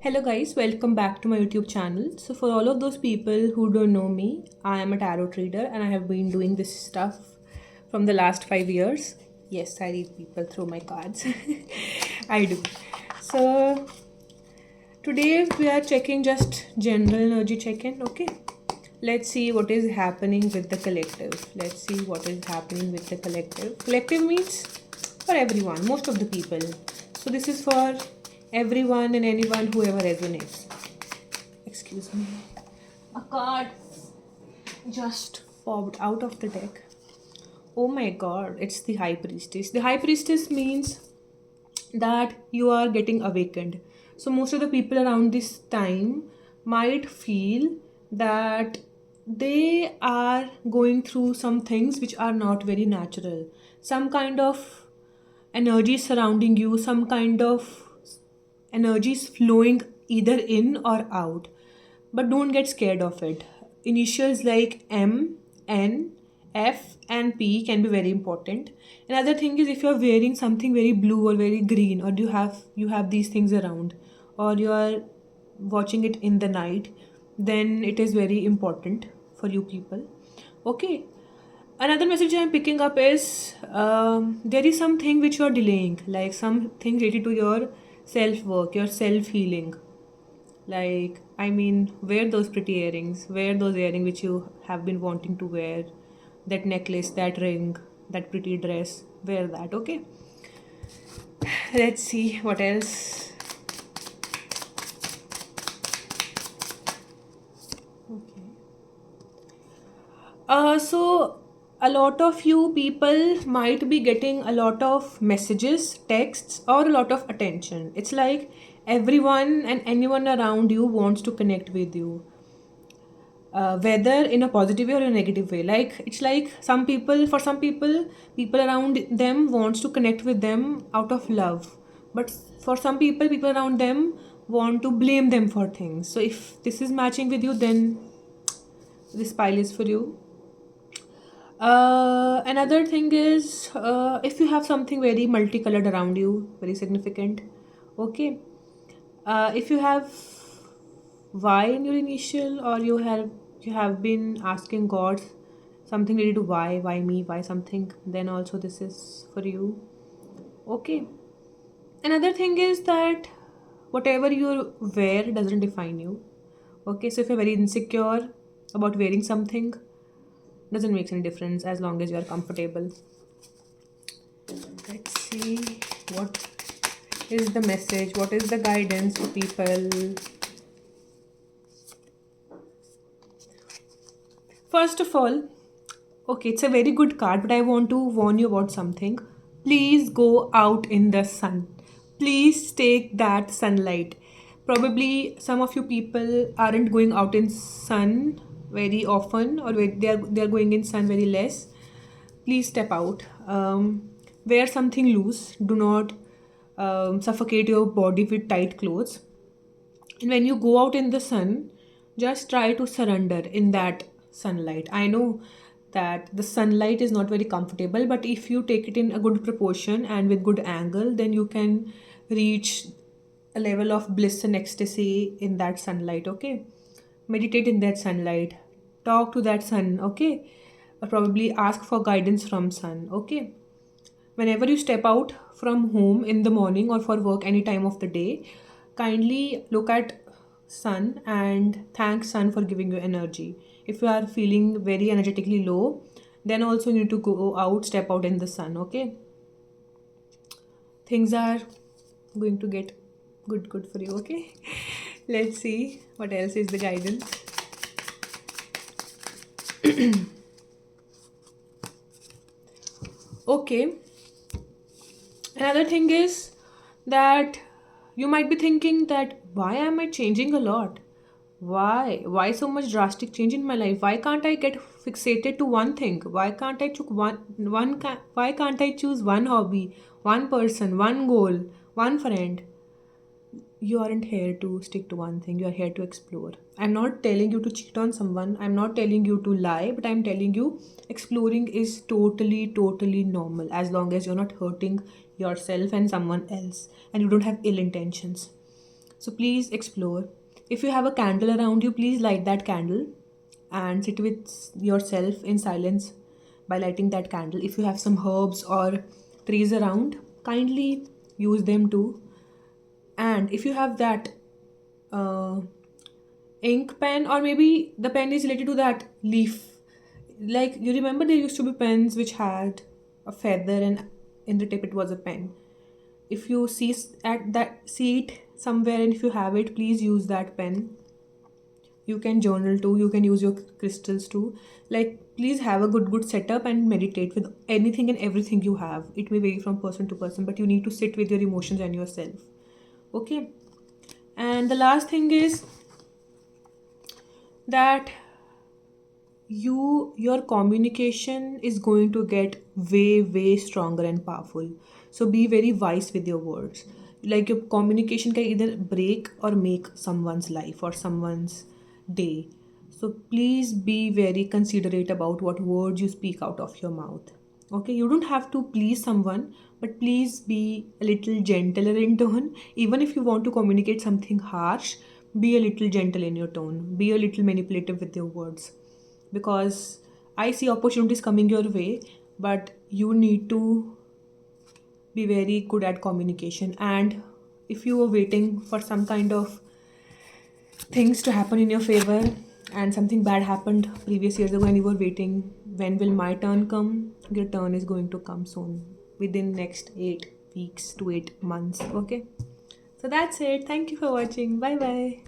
Hello guys, welcome back to my YouTube channel. So for all of those people who don't know me, I am a tarot reader and I have been doing this stuff from the last 5 years. Yes, I read people through my cards. I do. So today we are checking just general energy check-in, okay? Let's see what is happening with the collective. Let's see what is happening with the collective. Collective means for everyone, most of the people. So this is for everyone and anyone whoever resonates. Excuse me. A card just popped out of the deck. Oh my god, it's the High Priestess. The High Priestess means that you are getting awakened. So, most of the people around this time might feel that they are going through some things which are not very natural. Some kind of energy surrounding you, some kind of energy is flowing either in or out, but don't get scared of it. Initials like M, N, F, and P can be very important. Another thing is if you're wearing something very blue or very green, or you have these things around, or you are watching it in the night, then it is very important for you people. Okay. Another message I'm picking up is there is something which you're delaying, like something related to your self work, your self healing. Like, I mean, wear those pretty earrings, wear those earrings which you have been wanting to wear, that necklace, that ring, that pretty dress, wear that, okay? Let's see what else. Okay. So a lot of you people might be getting a lot of messages, texts, or a lot of attention. It's like everyone and anyone around you wants to connect with you, whether in a positive way or a negative way. Like it's like some people, for some people, people around them wants to connect with them out of love, but for some people, people around them want to blame them for things. So if this is matching with you, then this pile is for you. Another thing is if you have something very multicolored around you, very significant. Okay. If you have Y in your initial, or you have been asking God something related to why me, why something, then also this is for you. Okay. Another thing is that whatever you wear doesn't define you. Okay, so if you're very insecure about wearing something, doesn't make any difference as long as you are comfortable. Let's see what is the message, what is the guidance for people. First of all, okay, it's a very good card, but I want to warn you about something. Please go out in the sun. Please take that sunlight. Probably some of you people aren't going out in sun very often, or they are going in sun very less. Please step out. Wear something loose. Do not suffocate your body with tight clothes. And when you go out in the sun, just try to surrender in that sunlight. I know that the sunlight is not very comfortable, but if you take it in a good proportion and with good angle, then you can reach a level of bliss and ecstasy in that sunlight. Okay, meditate in that sunlight, talk to that sun. Okay, or probably ask for guidance from sun. Okay, whenever you step out from home in the morning or for work any time of the day, kindly look at sun and thank sun for giving you energy. If you are feeling very energetically low, then also you need to go out, step out in the sun. Okay, things are going to get good for you. Okay, let's see what else is the guidance. Okay, another thing is that you might be thinking that why am I changing a lot? Why so much drastic change in my life? Why can't I get fixated to one thing? Why can't I choose why can't I choose one hobby, one person, one goal, one friend? You aren't here to stick to one thing. You are here to explore. I'm not telling you to cheat on someone. I'm not telling you to lie, but I'm telling you exploring is totally normal as long as you're not hurting yourself and someone else and you don't have ill intentions. So please explore. If you have a candle around you, please light that candle and sit with yourself in silence by lighting that candle. If you have some herbs or trees around, kindly use them too. And if you have that uh, ink pen, or maybe the pen is related to that leaf, like you remember there used to be pens which had a feather and in the tip it was a pen. If you at that see it somewhere, and if you have it, please use that pen. You can journal too, you can use your crystals too. Like, please have a good setup and meditate with anything and everything you have. It may vary from person to person, but you need to sit with your emotions and yourself. Okay. And the last thing is that your communication is going to get way stronger and powerful. So be very wise with your words. Like, your communication can either break or make someone's life or someone's day. So please be very considerate about what words you speak out of your mouth. Okay, you don't have to please someone, but please be a little gentler in tone. Even if you want to communicate something harsh, be a little gentle in your tone, be a little manipulative with your words, because I see opportunities coming your way, but you need to be very good at communication. And if you were waiting for some kind of things to happen in your favor, and something bad happened previous years ago and you were waiting, when will my turn come? Your turn is going to come soon, within next 8 weeks to 8 months. Okay, so that's it. Thank you for watching. Bye bye.